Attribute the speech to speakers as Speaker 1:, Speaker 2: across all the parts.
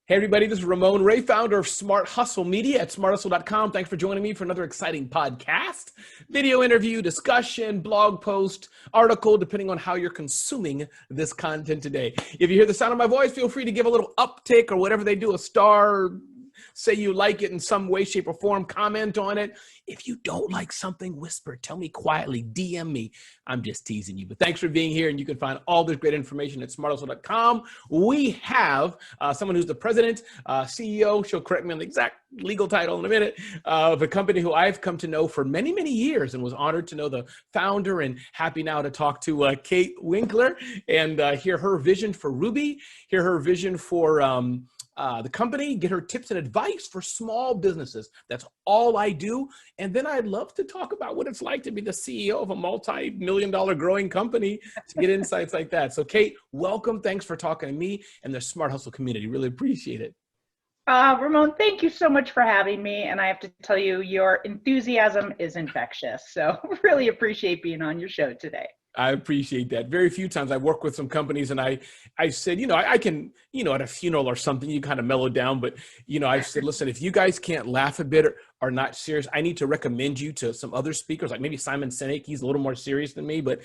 Speaker 1: Hey everybody, this is Ramon Ray, founder of Smart Hustle Media at smarthustle.com. Thanks for joining me for another exciting podcast, video interview, discussion, blog post, article, depending on how you're consuming this content today. If you hear the sound of my voice, feel free to give a little uptick or whatever they do, a star, say you like it in some way, shape, or form, comment on it. If you don't like something, whisper, tell me quietly, DM me. I'm just teasing you, but thanks for being here, and you can find all this great information at smarthustle.com. We have someone who's the president, CEO, she'll correct me on the exact legal title in a minute, of a company who I've come to know for many, many years and was honored to know the founder, and happy now to talk to Kate Winkler and hear her vision for Ruby, hear her vision for the company, get her tips and advice for small businesses. That's all I do. And then I'd love to talk about what it's like to be the CEO of a multi-million-dollar growing company, to get insights like that. So Kate, welcome. Thanks for talking to me and the Smart Hustle community. Really appreciate it.
Speaker 2: Ramon, thank you so much for having me. And I have to tell you, your enthusiasm is infectious. So really appreciate being on your show today.
Speaker 1: I appreciate that. Very few times I work with some companies and I said, I can, at a funeral or something, you kind of mellow down. But, I've said, listen, if you guys can't laugh a bit or are not serious, I need to recommend you to some other speakers, like maybe Simon Sinek. He's a little more serious than me, but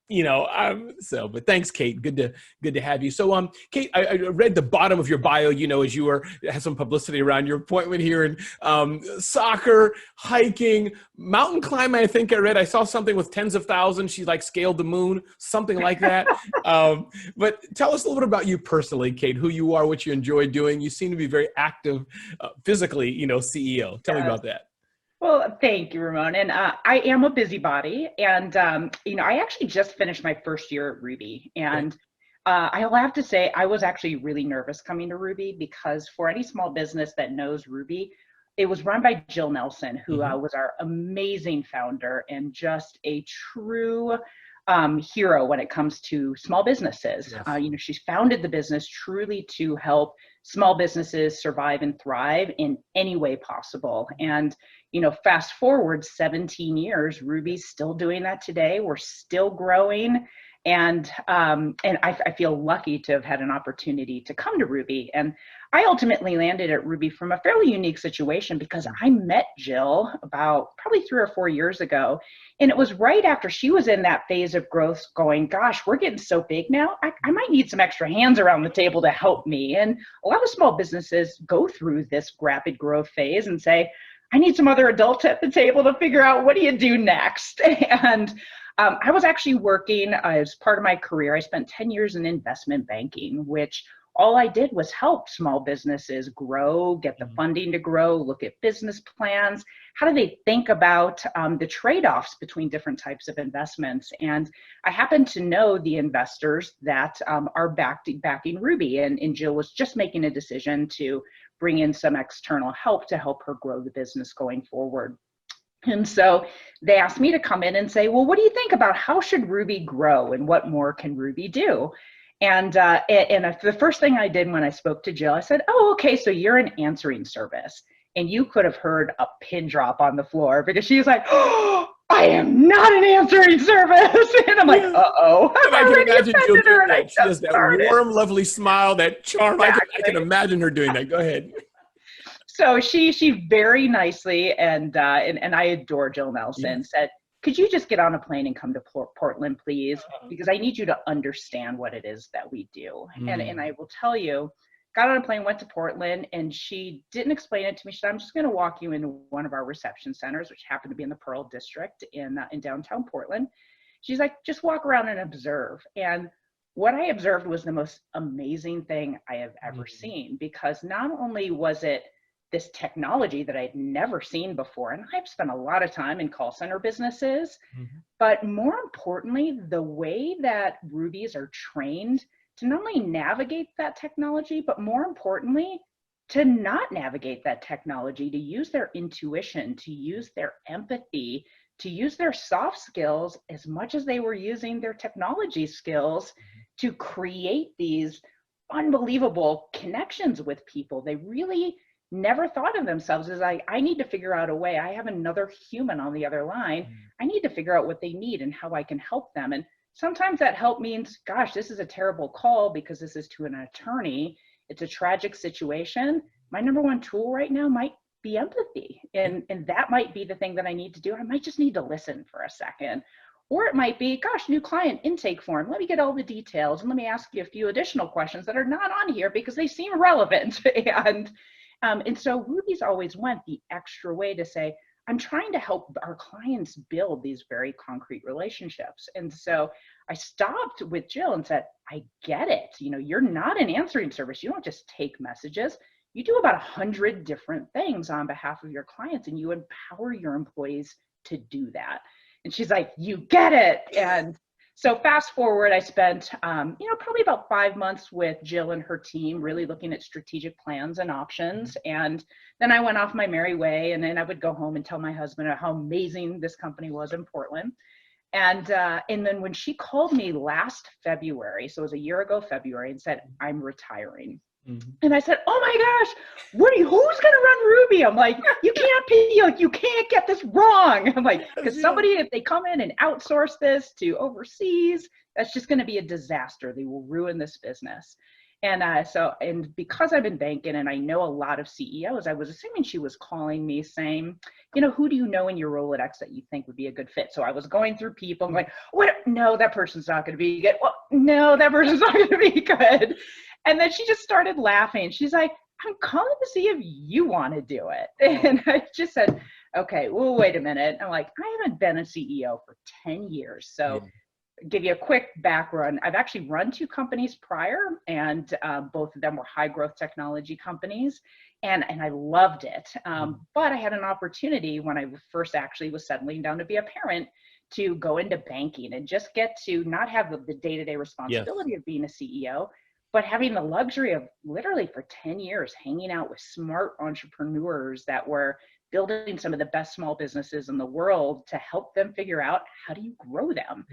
Speaker 1: but thanks, Kate. Good to have you. So, Kate, I read the bottom of your bio, as you had some publicity around your appointment here, and soccer, hiking, mountain climbing. I think I read, I saw something with tens of thousands. She scaled the moon, something like that. But tell us a little bit about you personally, Kate, who you are, what you enjoy doing. You seem to be very active, physically, CEO. Tell me about that.
Speaker 2: Well, thank you, Ramon. And I am a busybody. And, I actually just finished my first year at Ruby. And I'll have to say, I was actually really nervous coming to Ruby, because for any small business that knows Ruby, it was run by Jill Nelson, who was our amazing founder and just a true hero when it comes to small businesses. Yes. She's founded the business truly to help small businesses survive and thrive in any way possible. And, fast forward 17 years, Ruby's still doing that today. We're still growing. And I feel lucky to have had an opportunity to come to Ruby. And I ultimately landed at Ruby from a fairly unique situation, because I met Jill about probably 3 or 4 years ago. And it was right after she was in that phase of growth going, gosh, we're getting so big now. I might need some extra hands around the table to help me. And a lot of small businesses go through this rapid growth phase and say, I need some other adults at the table to figure out, what do you do next? And I was actually working as part of my career. I spent 10 years in investment banking, which all I did was help small businesses grow, get the funding to grow, look at business plans. How do they think about the trade-offs between different types of investments? And I happen to know the investors that are backing Ruby. And Jill was just making a decision to bring in some external help to help her grow the business going forward. And so they asked me to come in and say, well, what do you think about how should Ruby grow and what more can Ruby do? And the first thing I did when I spoke to Jill, I said, oh, okay, so you're an answering service. And you could have heard a pin drop on the floor, because she was like, oh, I am not an answering service. And I'm like, uh-oh.
Speaker 1: I can imagine Jill doing that. She has that warm, lovely smile, that charm. Exactly. I can imagine her doing that. Go ahead.
Speaker 2: So she very nicely, and I adore Jill Nelson, said, could you just get on a plane and come to Portland, please? Because I need you to understand what it is that we do. And I will tell you, got on a plane, went to Portland, and she didn't explain it to me. She said, I'm just going to walk you into one of our reception centers, which happened to be in the Pearl District in downtown Portland. She's like, just walk around and observe. And what I observed was the most amazing thing I have ever seen, because not only was it this technology that I'd never seen before, and I've spent a lot of time in call center businesses, but more importantly, the way that Rubies are trained to not only navigate that technology, but more importantly, to not navigate that technology, to use their intuition, to use their empathy, to use their soft skills as much as they were using their technology skills to create these unbelievable connections with people. They really never thought of themselves as I need to figure out a way. I have another human on the other line. I need to figure out what they need and how I can help them. And sometimes that help means, gosh, this is a terrible call because this is to an attorney. it's a tragic situation, my number one tool right now might be empathy. And that might be the thing that I need to do. I might just need to listen for a second. Or it might be, gosh, new client intake form. Let me get all the details and let me ask you a few additional questions that are not on here because they seem relevant. And so Ruby's always went the extra way to say, I'm trying to help our clients build these very concrete relationships. And so I stopped with Jill and said, I get it. You're not an answering service. You don't just take messages. You do about 100 different things on behalf of your clients, and you empower your employees to do that. And she's like, you get it. And so fast forward, I spent, probably about 5 months with Jill and her team, really looking at strategic plans and options. And then I went off my merry way, and then I would go home and tell my husband how amazing this company was in Portland. And then when she called me last February, so it was a year ago, February, and said, I'm retiring. And I said, oh my gosh, who's going to run Ruby? I'm like, you can't get this wrong. I'm like, because somebody, if they come in and outsource this to overseas, that's just going to be a disaster. They will ruin this business. And because I've been banking and I know a lot of CEOs, I was assuming she was calling me saying, who do you know in your Rolodex that you think would be a good fit? So I was going through people. I'm like, what? No, that person's not going to be good. Well, no, that person's not going to be good. And then she just started laughing. She's like, I'm calling to see if you want to do it. And I just said, okay, well, wait a minute. I'm like, I haven't been a CEO for 10 years. So give you a quick background. I've actually run 2 companies prior, and both of them were high growth technology companies. And I loved it. But I had an opportunity when I first actually was settling down to be a parent to go into banking and just get to not have the day-to-day responsibility of being a CEO, but having the luxury of literally for 10 years hanging out with smart entrepreneurs that were building some of the best small businesses in the world to help them figure out how do you grow them.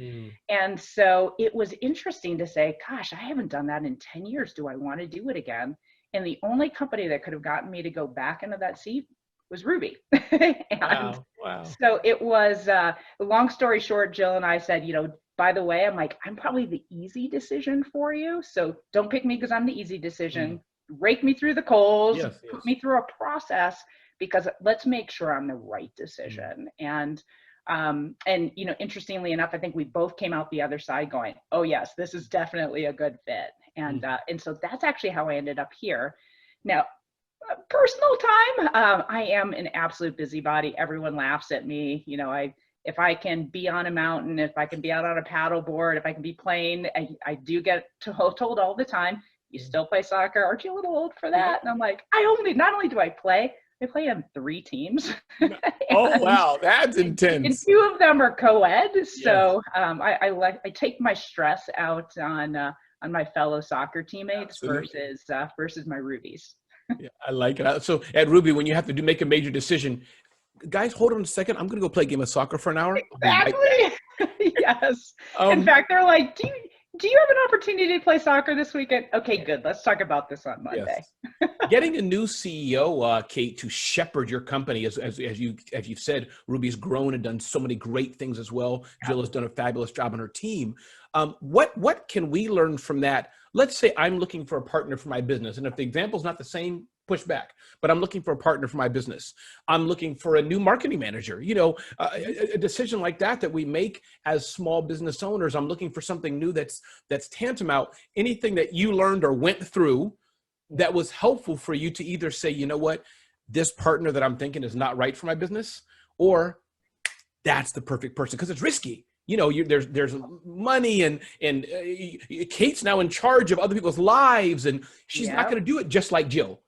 Speaker 2: And so it was interesting to say, gosh, I haven't done that in 10 years. Do I want to do it again? And the only company that could have gotten me to go back into that seat was Ruby. Wow. So it was, long story short, Jill and I said, by the way, I'm like, I'm probably the easy decision for you. So don't pick me because I'm the easy decision. Rake me through the coals, put me through a process, because let's make sure I'm the right decision. And interestingly enough, I think we both came out the other side going, oh yes, this is definitely a good fit. And so that's actually how I ended up here. Now, personal time, I am an absolute busybody. Everyone laughs at me. If I can be on a mountain, if I can be out on a paddle board, if I can be playing, I do get told all the time, you still play soccer? Aren't you a little old for that? And I'm like, not only do I play on 3 teams.
Speaker 1: Oh, wow. That's intense.
Speaker 2: And 2 of them are co-ed. So I take my stress out on my fellow soccer teammates versus my Rubies.
Speaker 1: Yeah, I like it. So at Ruby, when you have to make a major decision, guys, hold on a second. I'm going to go play a game of soccer for an hour.
Speaker 2: Exactly. Right. Yes. In fact, they're like, do you have an opportunity to play soccer this weekend? Okay, good. Let's talk about this on Monday.
Speaker 1: Yes. Getting a new CEO, Kate, to shepherd your company, as you've said, Ruby's grown and done so many great things as well. Jill has done a fabulous job on her team. What can we learn from that? Let's say I'm looking for a partner for my business, and if the example's not the same, push back. But I'm looking for a partner for my business. I'm looking for a new marketing manager. A decision like that we make as small business owners. I'm looking for something new that's tantamount. Anything that you learned or went through that was helpful for you to either say, you know what, this partner that I'm thinking is not right for my business, or that's the perfect person, because it's risky. There's money and Kate's now in charge of other people's lives, and she's not going to do it just like Jill.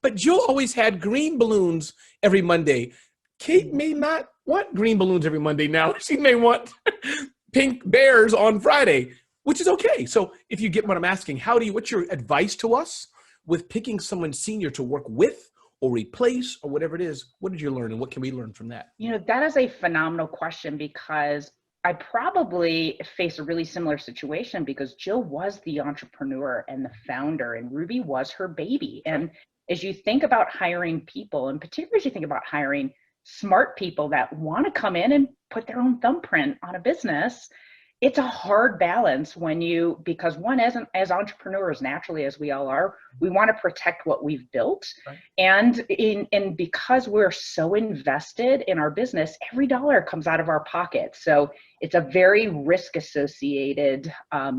Speaker 1: But Jill always had green balloons every Monday. Kate may not want green balloons every Monday now. She may want pink bears on Friday, which is okay. So if you get what I'm asking, what's your advice to us with picking someone senior to work with or replace or whatever it is? What did you learn, and what can we learn from that?
Speaker 2: That is a phenomenal question, because I probably face a really similar situation, because Jill was the entrepreneur and the founder, and Ruby was her baby. And as you think about hiring people, and particularly as you think about hiring smart people that want to come in and put their own thumbprint on a business, it's a hard balance because one, as entrepreneurs, naturally, as we all are, we want to protect what we've built.
Speaker 1: Right.
Speaker 2: And because we're so invested in our business, every dollar comes out of our pocket. So it's a very risk associated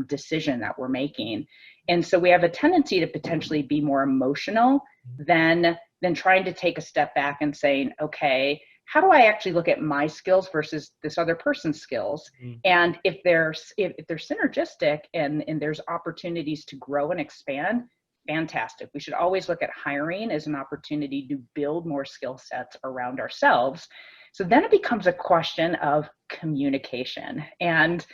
Speaker 2: decision that we're making. And so we have a tendency to potentially be more emotional than trying to take a step back and saying, okay, how do I actually look at my skills versus this other person's skills? And if they're synergistic and there's opportunities to grow and expand, fantastic. We should always look at hiring as an opportunity to build more skill sets around ourselves. So then it becomes a question of communication. And,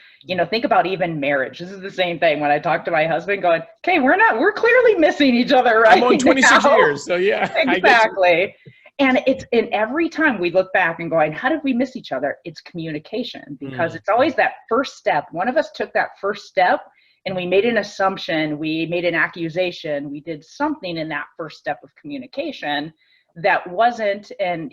Speaker 2: think about even marriage. This is the same thing when I talk to my husband going, okay, we're clearly missing each other right now.
Speaker 1: I'm on 26 years, so yeah.
Speaker 2: Exactly. And every time we look back and going, how did we miss each other? It's communication, because it's always that first step. One of us took that first step and we made an assumption, we made an accusation, we did something in that first step of communication that wasn't, and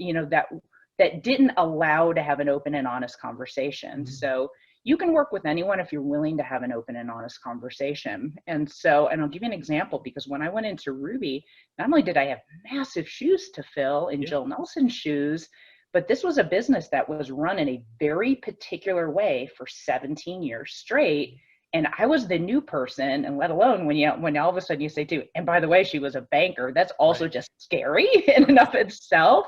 Speaker 2: that didn't allow to have an open and honest conversation. So you can work with anyone if you're willing to have an open and honest conversation. And I'll give you an example, because when I went into Ruby, not only did I have massive shoes to fill in Jill Nelson's shoes, but this was a business that was run in a very particular way for 17 years straight. And I was the new person, and let alone when all of a sudden you say too, and by the way, she was a banker, that's also just scary in and of itself.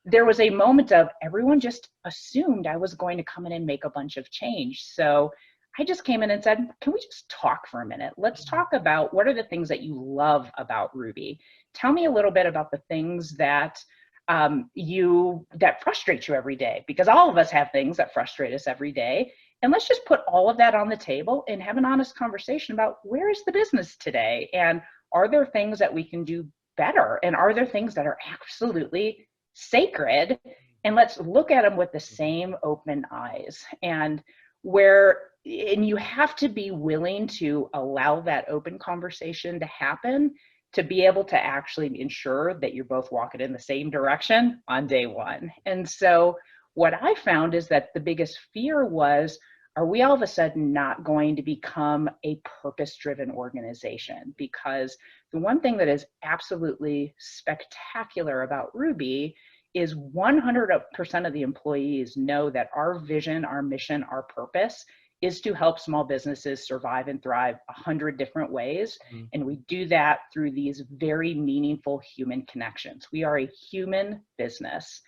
Speaker 2: There was a moment of everyone just assumed I was going to come in and make a bunch of change. So I just came in and said, can we just talk for a minute? Let's talk about what are the things that you love about Ruby. Tell me a little bit about the things that that frustrate you every day, because all of us have things that frustrate us every day. And let's just put all of that on the table and have an honest conversation about where is the business today? And are there things that we can do better? And are there things that are absolutely sacred? And let's look at them with the same open eyes. And you have to be willing to allow that open conversation to happen to be able to actually ensure that you're both walking in the same direction on day one. And so what I found is that the biggest fear was, are we all of a sudden not going to become a purpose-driven organization? Because the one thing that is absolutely spectacular about Ruby is 100% of the employees know that our vision, our mission, our purpose is to help small businesses survive and thrive 100 different ways. And we do that through these very meaningful human connections. We are a human business.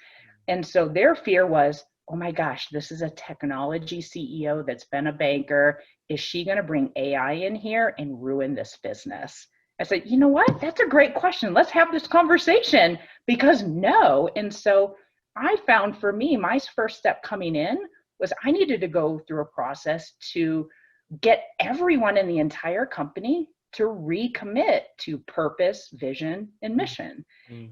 Speaker 2: And so their fear was, oh my gosh, this is a technology CEO that's been a banker. Is she going to bring AI in here and ruin this business? I said, you know what? That's a great question. Let's have this conversation, because no. And so I found for me, my first step coming in was I needed to go through a process to get everyone in the entire company to recommit to purpose, vision, and mission.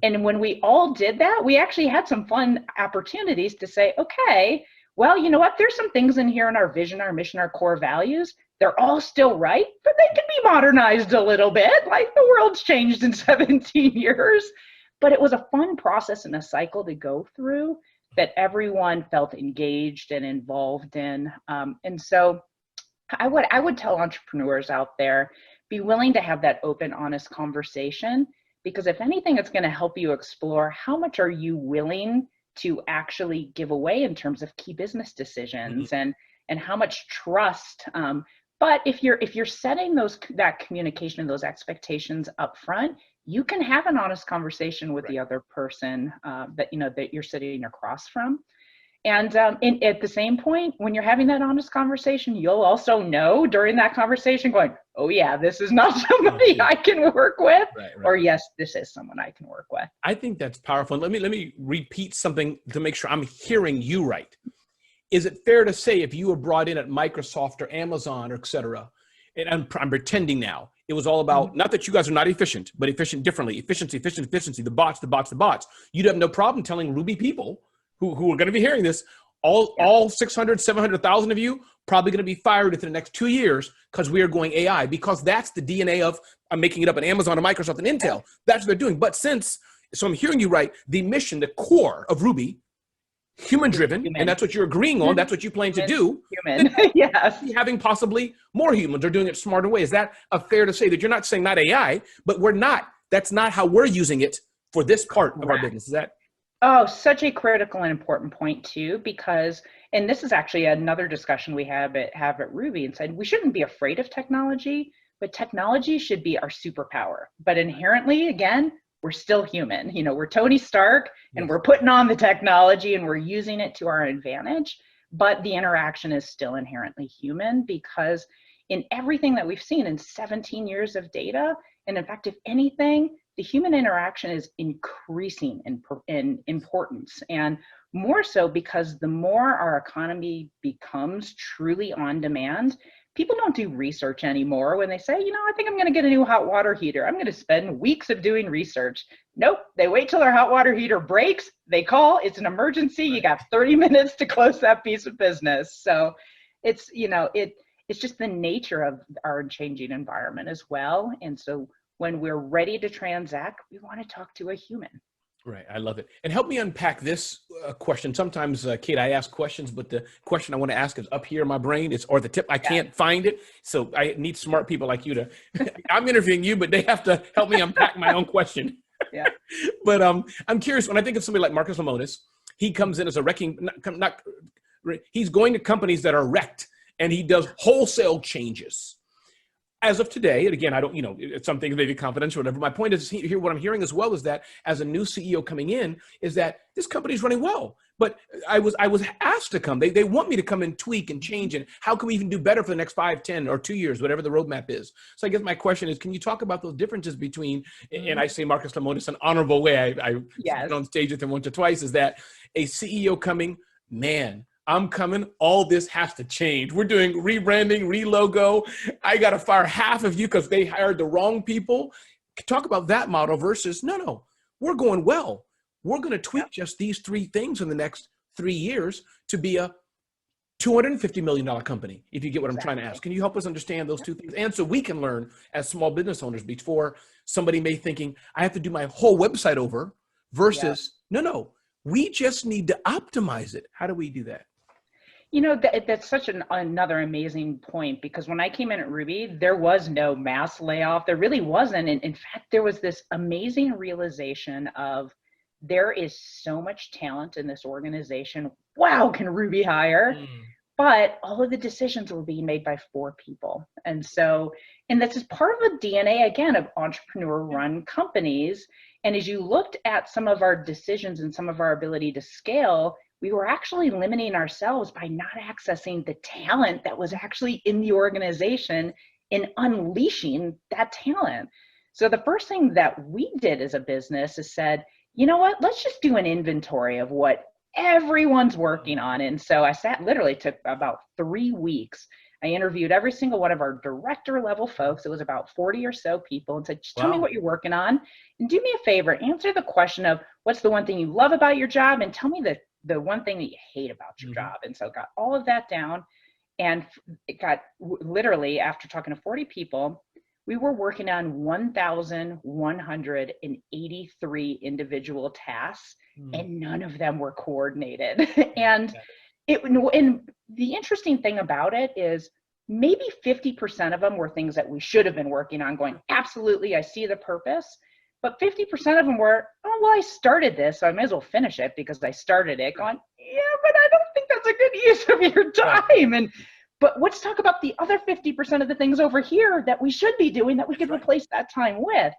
Speaker 2: And when we all did that, we actually had some fun opportunities to say, okay, well, you know what? There's some things in here in our vision, our mission, our core values. They're all still right, but they can be modernized a little bit. Like the world's changed in 17 years. But it was a fun process and a cycle to go through that everyone felt engaged and involved in. And so I would tell entrepreneurs out there, be willing to have that open, honest conversation, because if anything, it's going to help you explore how much are you willing to actually give away in terms of key business decisions and how much trust. But if you're setting that communication and those expectations up front, you can have an honest conversation with the other person that you're sitting across from. And at the same point, when you're having that honest conversation, you'll also know during that conversation going, oh yeah, this is not somebody I can work with, or yes, this is someone I can work with.
Speaker 1: I think that's powerful. And let me repeat something to make sure I'm hearing you right. Is it fair to say if you were brought in at Microsoft or Amazon or et cetera, and I'm pretending now, it was all about, not that you guys are not efficient, but efficient differently, efficiency, the bots. You'd have no problem telling Ruby people who are going to be hearing this, all 600, 700,000 of you probably going to be fired within the next 2 years because we are going AI, because that's the DNA of, I'm making it up, an Amazon, a Microsoft, and Intel. That's what they're doing. But so I'm hearing you right, the mission, the core of Ruby human driven, and that's what you're agreeing on, that's what you plan to do,
Speaker 2: human. Yes.
Speaker 1: Having possibly more humans or doing it smarter way. Is that a fair to say that you're not saying not AI, but that's not how we're using it for this part of our business? Is that?
Speaker 2: Oh, such a critical and important point too, because, and this is actually another discussion we have at Ruby, and said we shouldn't be afraid of technology, but technology should be our superpower. But inherently, again, we're still human. We're Tony Stark, and we're putting on the technology and we're using it to our advantage, but the interaction is still inherently human, because in everything that we've seen in 17 years of data, and in fact, if anything, the human interaction is increasing in importance, and more so because the more our economy becomes truly on demand, people don't do research anymore when they say, I think I'm going to get a new hot water heater. I'm going to spend weeks of doing research. Nope. They wait till their hot water heater breaks. They call. It's an emergency. You got 30 minutes to close that piece of business. So it's, it's just the nature of our changing environment as well. And so when we're ready to transact, we want to talk to a human.
Speaker 1: Right. I love it. And help me unpack this question. Sometimes, Kate, I ask questions, but the question I want to ask is up here in my brain, or the tip. I can't find it. So I need smart people like you to, I'm interviewing you, but they have to help me unpack my own question.
Speaker 2: Yeah.
Speaker 1: But I'm curious, when I think of somebody like Marcus Lemonis, he comes in as a he's going to companies that are wrecked, and he does wholesale changes. As of today, and again, I don't, it's something maybe confidential or whatever. My point is here, what I'm hearing as well is that as a new CEO coming in, is that this company is running well. But I was asked to come. They want me to come and tweak and change, and how can we even do better for the next 5, 10, or 2 years, whatever the roadmap is. So I guess my question is, can you talk about those differences between, and I say Marcus Lemonis an honorable way, I been on stage with him once or twice, is that a CEO coming, man, I'm coming, all this has to change. We're doing rebranding, relogo. I got to fire half of you because they hired the wrong people. Talk about that model versus, no, we're going well. We're going to tweak just these 3 things in the next 3 years to be a $250 million company, if you get what I'm trying to ask. Can you help us understand those 2 things? And so we can learn as small business owners before somebody may thinking, I have to do my whole website over versus, no, we just need to optimize it. How do we do that?
Speaker 2: That's such another amazing point, because when I came in at Ruby, there was no mass layoff. There really wasn't. And in fact, there was this amazing realization of there is so much talent in this organization. Wow, can Ruby hire? But all of the decisions were being made by 4 people. And this is part of the DNA, again, of entrepreneur-run companies. And as you looked at some of our decisions and some of our ability to scale, we were actually limiting ourselves by not accessing the talent that was actually in the organization and unleashing that talent. So the first thing that we did as a business is said, let's just do an inventory of what everyone's working on. And so I literally took about 3 weeks. I interviewed every single one of our director level folks. It was about 40 or so people, and said, just tell me what you're working on, and do me a favor, answer the question of what's the one thing you love about your job, and tell me the one thing that you hate about your job. And so got all of that down, and it got literally, after talking to 40 people, we were working on 1,183 individual tasks, and none of them were coordinated. And the interesting thing about it is maybe 50% of them were things that we should have been working on, going, absolutely, I see the purpose. But 50% of them were, oh, well, I started this, so I may as well finish it because I started it. Going, yeah, but I don't think that's a good use of your time. But let's talk about the other 50% of the things over here that we should be doing that we could replace that time with.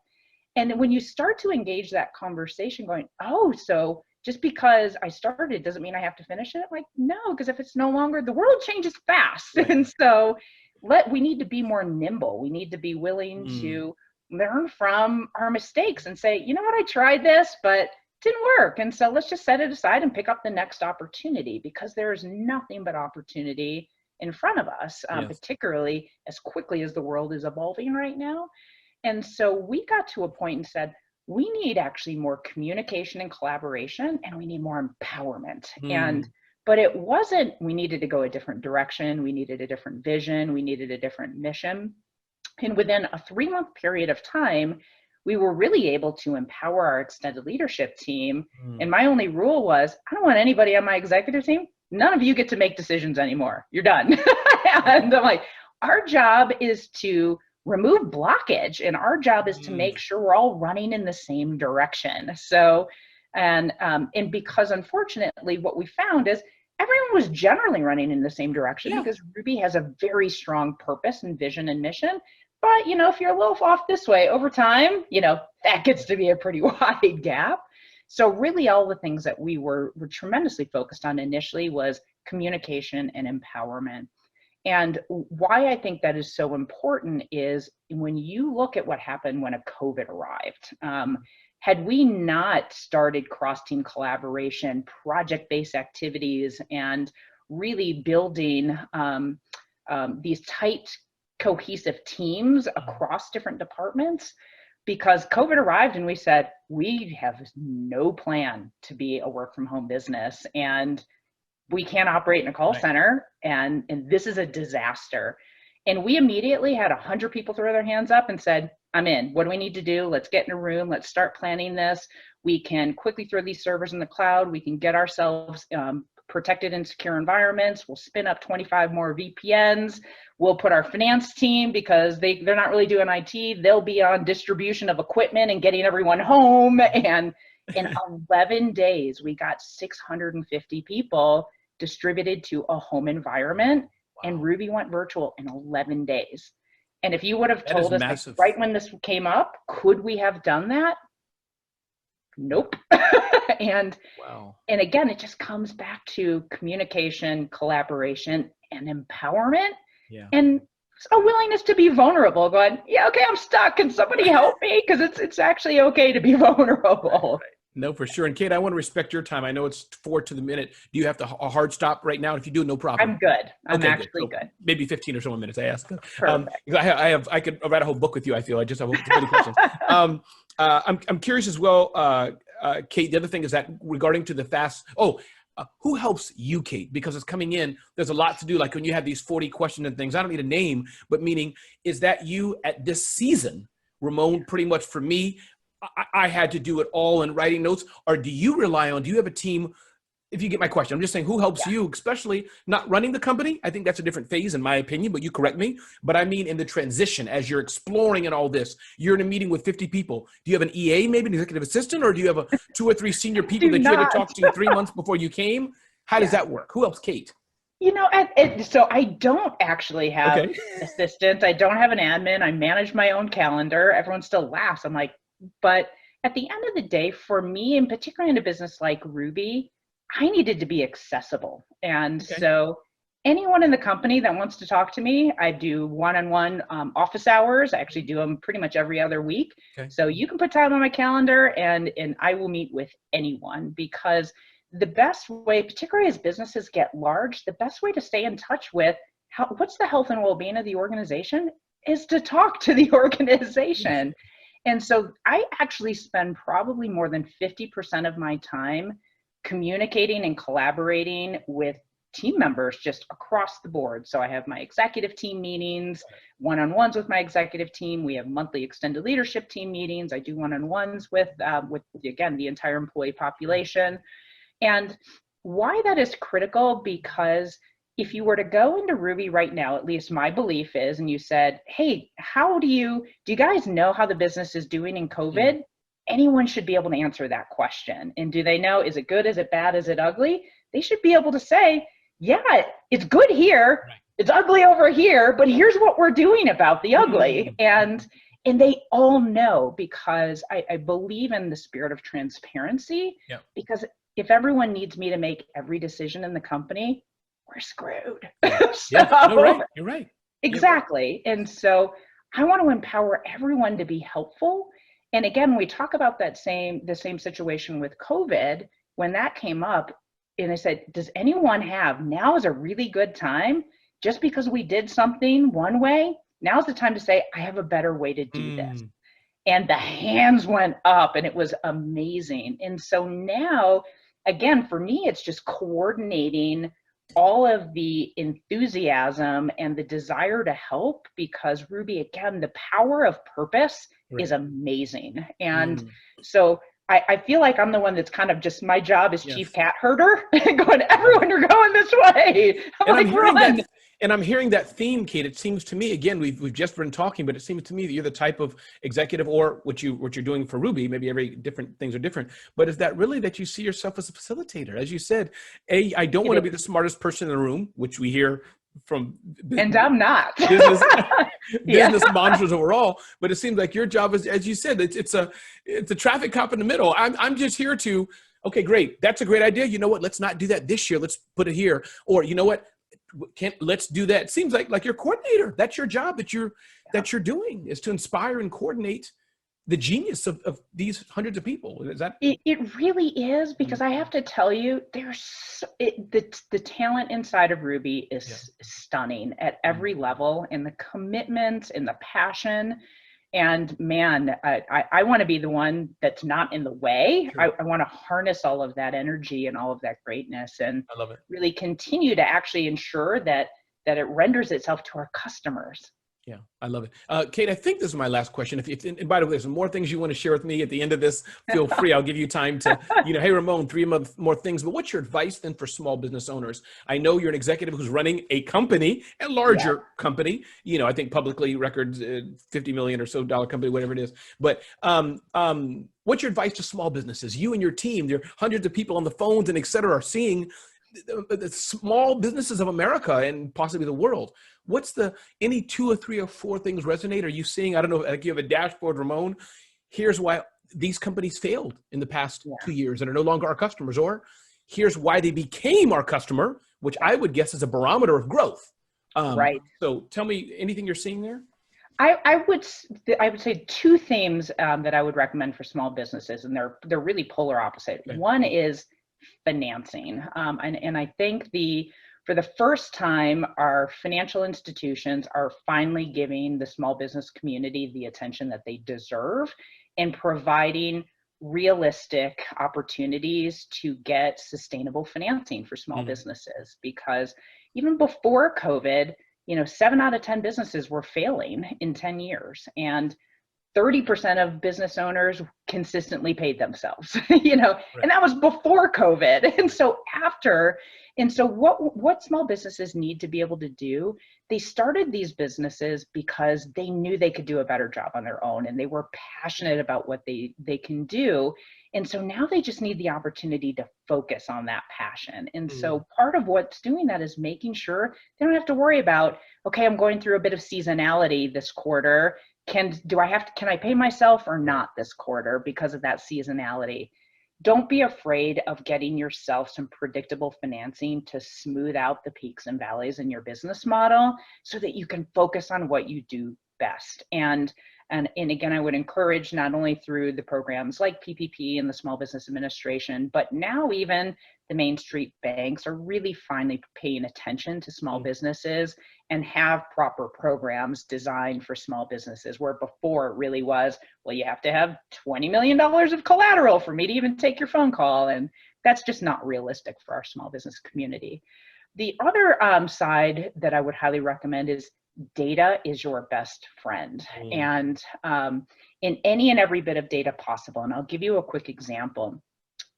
Speaker 2: And when you start to engage that conversation, going, oh, so just because I started doesn't mean I have to finish it? Like, no, because if it's no longer, the world changes fast. Right. And so we need to be more nimble. We need to be willing to learn from our mistakes and say, you know what, I tried this, but it didn't work. And so let's just set it aside and pick up the next opportunity, because there's nothing but opportunity in front of us, particularly as quickly as the world is evolving right now. And so we got to a point and said, we need actually more communication and collaboration, and we need more empowerment. But it wasn't, we needed to go a different direction. We needed a different vision. We needed a different mission. And within a 3-month period of time, we were really able to empower our extended leadership team.
Speaker 1: Mm.
Speaker 2: And my only rule was, I don't want anybody on my executive team. None of you get to make decisions anymore. You're done. And I'm like, our job is to remove blockage, and our job is to make sure we're all running in the same direction. So, and because unfortunately what we found is everyone was generally running in the same direction because Ruby has a very strong purpose and vision and mission. But, if you're a little off this way over time, that gets to be a pretty wide gap. So really all the things that we were tremendously focused on initially was communication and empowerment. And why I think that is so important is when you look at what happened when a COVID arrived, had we not started cross-team collaboration, project-based activities, and really building these tight, cohesive teams across different departments, because COVID arrived and we said, we have no plan to be a work from home business, and we can't operate in a call center, and this is a disaster. And we immediately had 100 people throw their hands up and said, I'm in. What do we need to do? Let's get in a room. Let's start planning this. We can quickly throw these servers in the cloud. We can get ourselves protected in secure environments. We'll spin up 25 more VPNs. We'll put our finance team, because they're not really doing IT. They'll be on distribution of equipment and getting everyone home. And in 11 days, we got 650 people distributed to a home environment. Wow. And Ruby went virtual in 11 days. And if you would have told us like, right when this came up, could we have done that? Nope. And again, it just comes back to communication, collaboration, and empowerment. And a willingness to be vulnerable, going, yeah, okay, I'm stuck. Can somebody help me? Because it's actually okay to be vulnerable.
Speaker 1: No, for sure. And Kate, I want to respect your time. I know it's 4 to the minute. Do you have a hard stop right now? If you do, no problem.
Speaker 2: I'm good. I'm actually good.
Speaker 1: Maybe 15 or so minutes, I ask.
Speaker 2: Perfect.
Speaker 1: I could write a whole book with you, I feel. I just have too many questions. I'm curious as well, Kate, the other thing is that regarding to the fast, who helps you, Kate? Because it's coming in, there's a lot to do. Like when you have these 40 questions and things, I don't need a name, but meaning, is that you at this season, Ramon, pretty much for me, I had to do it all in writing notes, or do you have a team? If you get my question, I'm just saying, who helps you, especially not running the company? I think that's a different phase in my opinion, but you correct me. But I mean, in the transition, as you're exploring and all this, you're in a meeting with 50 people. Do you have an EA, maybe an executive assistant, or do you have 2 or 3 senior people that you had to talk to 3 months before you came? How does that work? Who helps Kate?
Speaker 2: So I don't actually have an assistant. I don't have an admin. I manage my own calendar. Everyone still laughs. I'm like, but at the end of the day, for me, and particularly in a business like Ruby, I needed to be accessible. And so anyone in the company that wants to talk to me, I do one-on-one office hours. I actually do them pretty much every other week. So you can put time on my calendar and I will meet with anyone, because the best way, particularly as businesses get large, the best way to stay in touch with what's the health and well-being of the organization is to talk to the organization. And so I actually spend probably more than 50% of my time communicating and collaborating with team members just across the board. So I have my executive team meetings, one-on-ones with my executive team. We have monthly extended leadership team meetings. I do one-on-ones with again, the entire employee population. And why that is critical, because if you were to go into Ruby right now, at least my belief is, and you said, hey, do you guys know how the business is doing in COVID? Anyone should be able to answer that question. And do they know, is it good? Is it bad? Is it ugly? They should be able to say, yeah, it's good here. It's ugly over here, but here's what we're doing about the ugly. And they all know, because I believe in the spirit of transparency, because if everyone needs me to make every decision in the company, we're screwed.
Speaker 1: You're right.
Speaker 2: Exactly. And so I want to empower everyone to be helpful. And again, we talk about the same situation with COVID, when that came up, and I said, does anyone now is a really good time, just because we did something one way, now's the time to say, I have a better way to do this. And the hands went up, and it was amazing. And so now, again, for me, it's just coordinating all of the enthusiasm and the desire to help, because Ruby, again, the power of purpose is
Speaker 1: Right.
Speaker 2: amazing. And
Speaker 1: Mm.
Speaker 2: so I feel like I'm the one that's kind of just, my job is chief
Speaker 1: Yes.
Speaker 2: cat herder, going,
Speaker 1: I love it.
Speaker 2: everyone, you're going this way. I'm
Speaker 1: And I'm
Speaker 2: like,
Speaker 1: hearing
Speaker 2: run.
Speaker 1: that, and I'm hearing that theme, Kate. It seems to me, again, we've just been talking, but it seems to me that you're the type of executive, or what you're doing for Ruby. Maybe every different things are different, but is that really that you see yourself as a facilitator? As you said, I don't
Speaker 2: It
Speaker 1: want to be
Speaker 2: is.
Speaker 1: the smartest person in the room, which we hear from
Speaker 2: And I'm not.
Speaker 1: business
Speaker 2: Yeah.
Speaker 1: business mantras overall. But it seems like your job is, as you said, it's a traffic cop in the middle. I'm just here to, okay, great, that's a great idea. You know what? Let's not do that this year. Let's put it here. Or you know what? Let's do that. It seems like your coordinator. That's your job that you're doing, is to inspire and coordinate the genius of these hundreds of people. Is that?
Speaker 2: It really is,
Speaker 1: Mm.
Speaker 2: because I have to tell you, the talent inside of Ruby
Speaker 1: Yeah.
Speaker 2: is stunning at
Speaker 1: Mm.
Speaker 2: every level, and the commitment and the passion. And man, I want to be the one that's not in the way.
Speaker 1: Sure.
Speaker 2: I want to harness all of that energy and all of that greatness, and
Speaker 1: I love it.
Speaker 2: really continue to actually ensure that it renders itself to our customers.
Speaker 1: Yeah, I love it. Kate, I think this is my last question. And by the way, there's some more things you want to share with me at the end of this, feel free. I'll give you time to, hey, Ramon, three more things. But what's your advice then for small business owners? I know you're an executive who's running a company, a
Speaker 2: Yeah.
Speaker 1: larger company, I think publicly records, 50 million or so dollar company, whatever it is. But what's your advice to small businesses? You and your team, there are hundreds of people on the phones and et cetera, are seeing the small businesses of America and possibly the world. What's any 2 or 3 or 4 things resonate? Are you seeing, I don't know, like you have a dashboard, Ramon, here's why these companies failed in the past
Speaker 2: Yeah.
Speaker 1: 2 years and are no longer our customers, or here's why they became our customer, which I would guess is a barometer of growth.
Speaker 2: Right.
Speaker 1: So tell me anything you're seeing there.
Speaker 2: I would say two themes that I would recommend for small businesses, and they're really polar opposite.
Speaker 1: Okay.
Speaker 2: One is financing, and I think for the first time, our financial institutions are finally giving the small business community the attention that they deserve, and providing realistic opportunities to get sustainable financing for small businesses. Because even before COVID, 7 out of 10 businesses were failing in 10 years, and 30% of business owners consistently paid themselves,
Speaker 1: Right.
Speaker 2: and that was before COVID. And so what small businesses need to be able to do, they started these businesses because they knew they could do a better job on their own, and they were passionate about what they can do. And so now they just need the opportunity to focus on that passion. And so part of what's doing that is making sure they don't have to worry about, okay, I'm going through a bit of seasonality this quarter. Can I pay myself or not this quarter because of that seasonality? Don't be afraid of getting yourself some predictable financing to smooth out the peaks and valleys in your business model, so that you can focus on what you do best. And again, I would encourage, not only through the programs like PPP and the Small Business Administration, but now even the Main Street banks are really finally paying attention to small businesses and have proper programs designed for small businesses, where before it really was, well, you have to have $20 million of collateral for me to even take your phone call. And that's just not realistic for our small business community. The other side that I would highly recommend is data is your best friend. And in any and every bit of data possible. And I'll give you a quick example.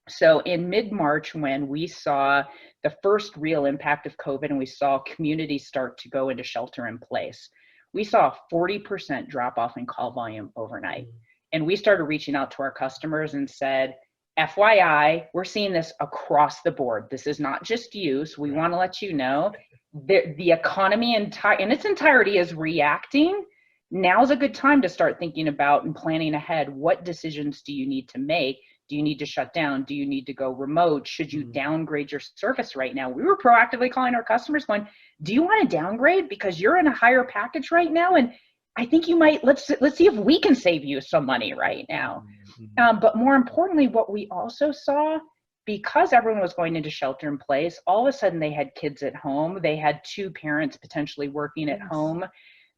Speaker 2: So in mid-March, when we saw the first real impact of COVID and we saw communities start to go into shelter in place, we saw a 40% drop off in call volume overnight. And we started reaching out to our customers and said, FYI, we're seeing this across the board. This is not just you. So we want to let you know the economy in its entirety is reacting. Now's a good time to start thinking about and planning ahead. What decisions do you need to make? Do you need to shut down? Do you need to go remote? Should you downgrade your service right now? We were proactively calling our customers going, do you want to downgrade because you're in a higher package right now? And I think you might, let's see if we can save you some money right now. But more importantly, what we also saw, because everyone was going into shelter in place, all of a sudden they had kids at home. They had 2 parents potentially working at home.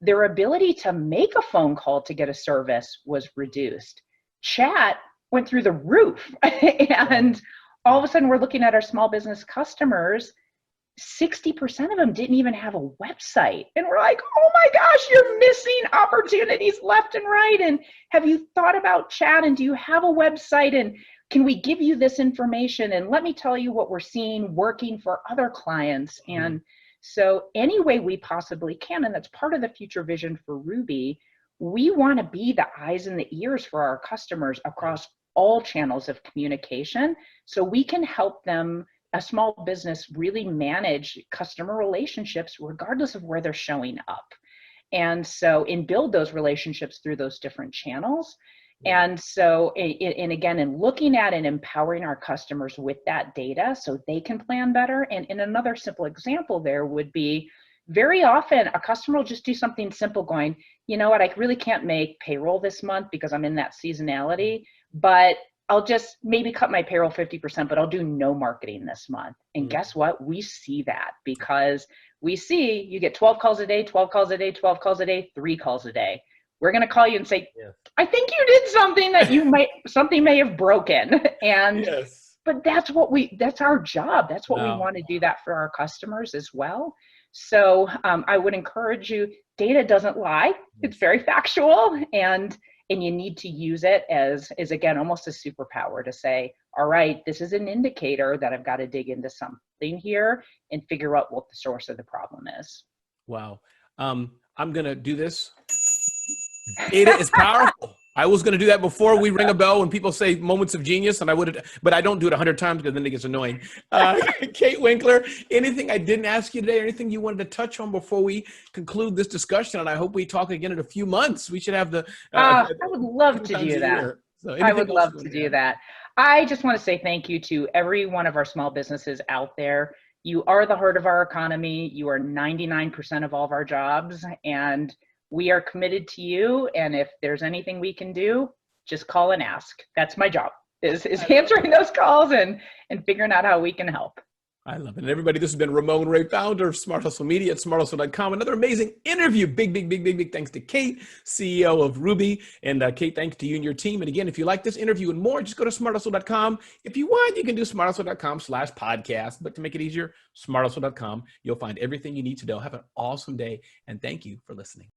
Speaker 2: Their ability to make a phone call to get a service was reduced. Chat went through the roof. And all of a sudden we're looking at our small business customers 60% of them didn't even have a website. And we're like, oh my gosh, you're missing opportunities left and right. And have you thought about chat? And do you have a website? And can we give you this information? And let me tell you what we're seeing working for other clients. And so any way we possibly can, and that's part of the future vision for Ruby, we want to be the eyes and the ears for our customers across all channels of communication, so we can help them, a small business, really manage customer relationships regardless of where they're showing up. And so, and build those relationships through those different channels. And so, and again, in looking at and empowering our customers with that data so they can plan better. And another simple example there would be, very often a customer will just do something simple going, you know what, I really can't make payroll this month because I'm in that seasonality, but I'll just maybe cut my payroll 50%, but I'll do no marketing this month. And guess what? We see that, because we see you get 12 calls a day, 12 calls a day, 12 calls a day, 3 calls a day. We're going to call you and say, I think you did something that you might, something may have broken. And, but that's our job. That's what we want to do that for our customers as well. So I would encourage you, data doesn't lie. It's very factual, and you need to use it as again, almost a superpower to say, all right, this is an indicator that I've got to dig into something here and figure out what the source of the problem is. Wow.
Speaker 1: I'm going to do this. Data is powerful. I was going to do that before we ring a bell when people say moments of genius, and I would, but I don't do it 100 times because then it gets annoying. Kate Winkler, anything I didn't ask you today, or anything you wanted to touch on before we conclude this discussion? And I hope we talk again in a few months. We should have the.
Speaker 2: I would love to do that. So I would love to do that. I just want to say thank you to every one of our small businesses out there. You are the heart of our economy. You are 99% of all of our jobs, and we are committed to you. And if there's anything we can do, just call and ask. That's my job, is answering those calls and figuring out how we can help.
Speaker 1: I love it. And everybody, this has been Ramon Ray, founder of Smart Hustle Media at smarthustle.com. Another amazing interview. Big thanks to Kate, CEO of Ruby. And Kate, thanks to you and your team. And again, if you like this interview and more, just go to smarthustle.com. If you want, you can do smarthustle.com/podcast. But to make it easier, smarthustle.com. You'll find everything you need to know. Have an awesome day. And thank you for listening.